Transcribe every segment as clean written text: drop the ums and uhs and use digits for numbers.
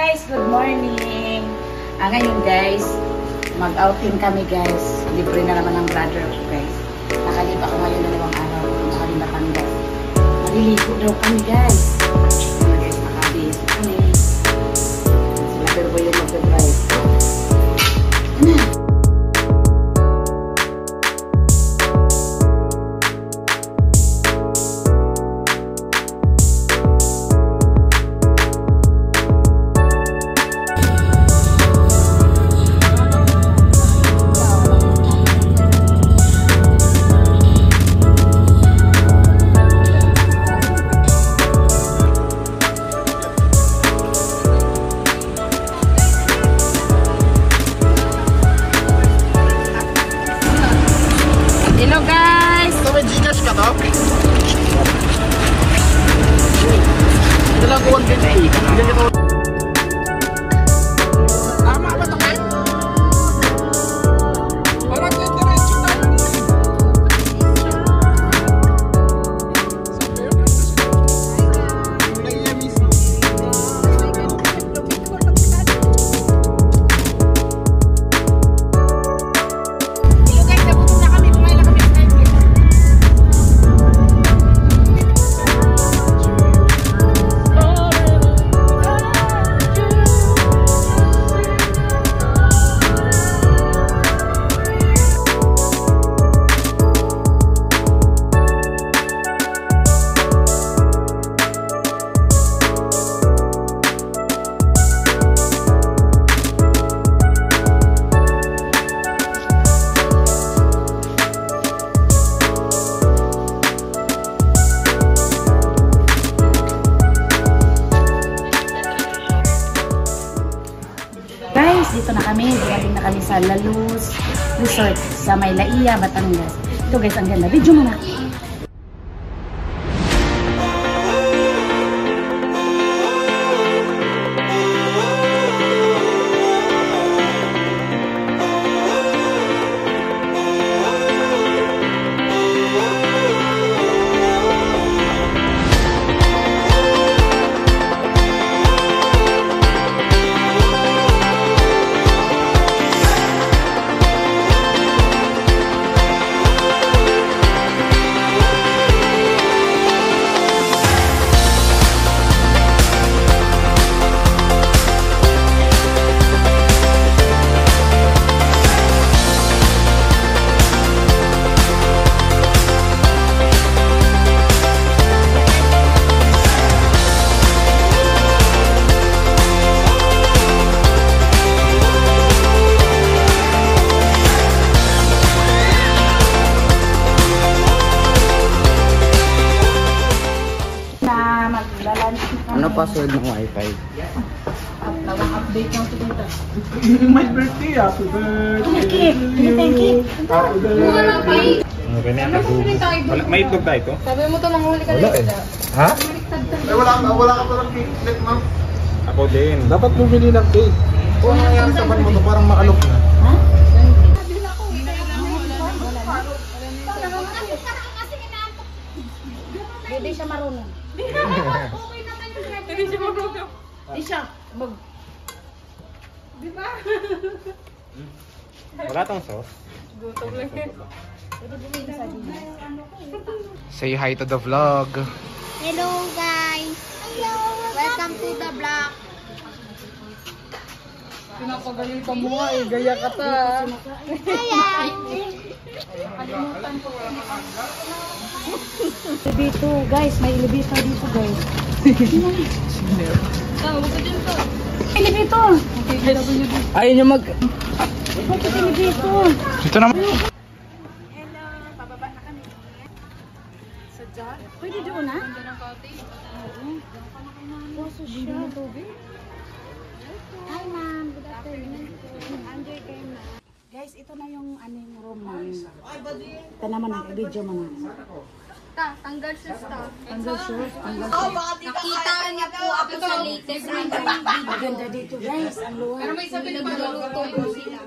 guys! Good morning! Ngayon guys, mag-outing kami guys. Libre na naman ang brother ko guys. Nakalipa ko ngayon na 2 araw. Nakalipa kami guys. Maliligo daw kami guys. Guys, nakabihis kami. Sila pero po yung mag-drive. Hello guys! Ito may Gcash ka to? Dalang 150. Tama ba ito kayo? Parang diretso tayo. Dito na kami, dumating na kami sa La Luz Resort sa Maylaiya, Batangas. Ito guys, ang ganda. Video mo na. Ano password ng wifi? Update lang ito dito. My birthday, happy birthday. Thank you. Happy birthday. May itlog tayo ito? Sabi mo ito, manghuli ka na ito. Ha? Wala ka palang cake, ma'am. Ako din. Dapat bumili ng cake. Kung ano nangyari sa pan mo ito, parang makalok na. Ha? Hindi siya marunong. Hindi siya marunong. Hindi siya. Di ba? Wala tong sauce. Gutom lang yun. Say hi to the vlog. Hello guys! Hello! Welcome to the vlog! Pinapagalitan mo nga eh, gaya ka ta. Hi! Elevator, guys. May elevator dito, guys. Tawag ko dyan to. Elevator! Ayaw nyo mag... Bakit elevator? Dito naman. Hello, pababa na kami. Sadya? Pwede doon, ha? Ganda ng cottage. Poso siya. Hi ma'am! Good afternoon! Enjoy kayo na. Guys, ito na yung aning room namin. Ito naman, nag-video mo na. Tanggal siya sa. Tanggal siya. Tanggal siya. Nakita niya po ako sa latest Maganda dito, guys. Ang luwag. Pero may sabi pa luluto po sila.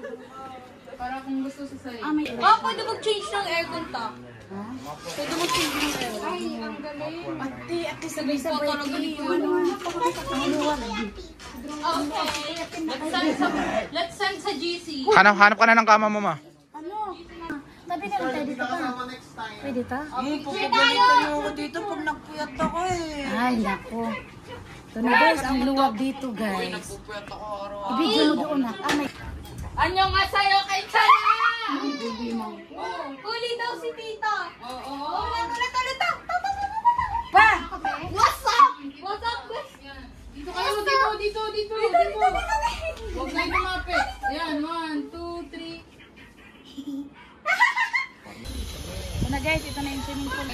Para kung gusto sa sa'yo. Ah, may... pwede mag-change ng aircon ta. Ha? Pwede mag-change ng aircon. Ay, ang galing. Ate, sabay-sabay. Talaga dito. Ano? Ang luwag. Okay. Let's send sa GC. Hanap ka na ng kama mo, ma. Ano? Tabi na lang tayo dito pa. Pwede ta? Pupagalitan niyo ako dito pag nagpuyat ako eh. Ay, nako. Ito na guys, ang luwag dito guys. Nagpupuyat ako araw-araw. Ibigyo mo doon na. Ah, may... Anyong asayo kay Chana! Huli daw si Tita. Oo. Ulit. Pa! What's up? What's up, guys? Dito kayo, dito. Huwag kayo lumapit. Ayan, 1, 2, 3. Ito na guys, ito na yung swimming pool.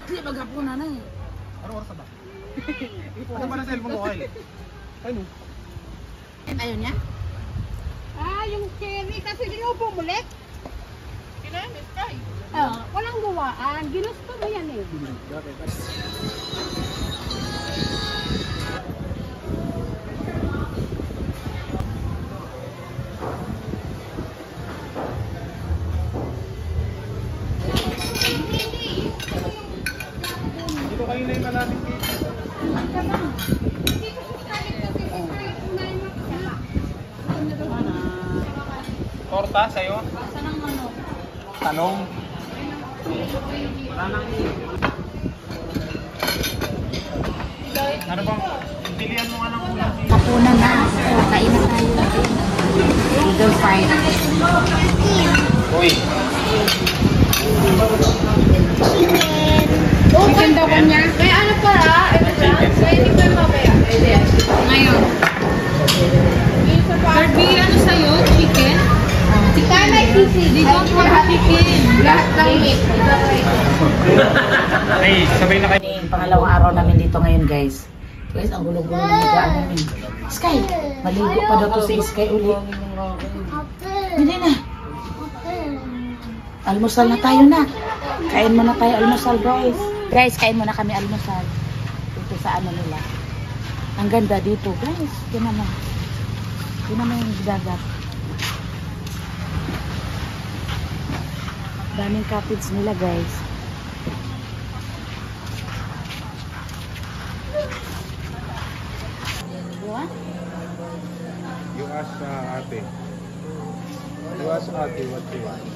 Hindi, maghapon na eh. Ano oras na ba? Ano ba na cellphone ko, Kyle? Ano? Ayaw niya? Yung cherry kasi di mo bumulit. Kinamis tayo. Walang gawaan. Ginusto mo yan eh. Dito kayo na yung malamig dito. Torta sa'yo? Saan ang manok? Tanong. Ano bang? Pilihan mo nga ng ulam. Hapunan na. So, kain na tayo. Eagle fry. Uy. Chicken daw kanya. May ano pala? Pwede ko yung mamaya. Ngayon. Kirby, ano sa'yo? Chicken? Kaya may sisi. They don't want chicken. Lahat ng meat. Ay, sabay na kayo. Pangalawang araw namin dito ngayon guys. Guys, ang gulo-gulo ng higaan namin. Sky, maligo pa daw to si Sky uli. Hindi na. Almusal na tayo na. Kain muna tayo almusal guys. Guys, kain muna kami almusal. Dito sa ano nila. Ang ganda dito guys. Yun naman. Yun naman yung dagat. Daming cottage nila guys. Diba? You ask ate. You ask ate what you want.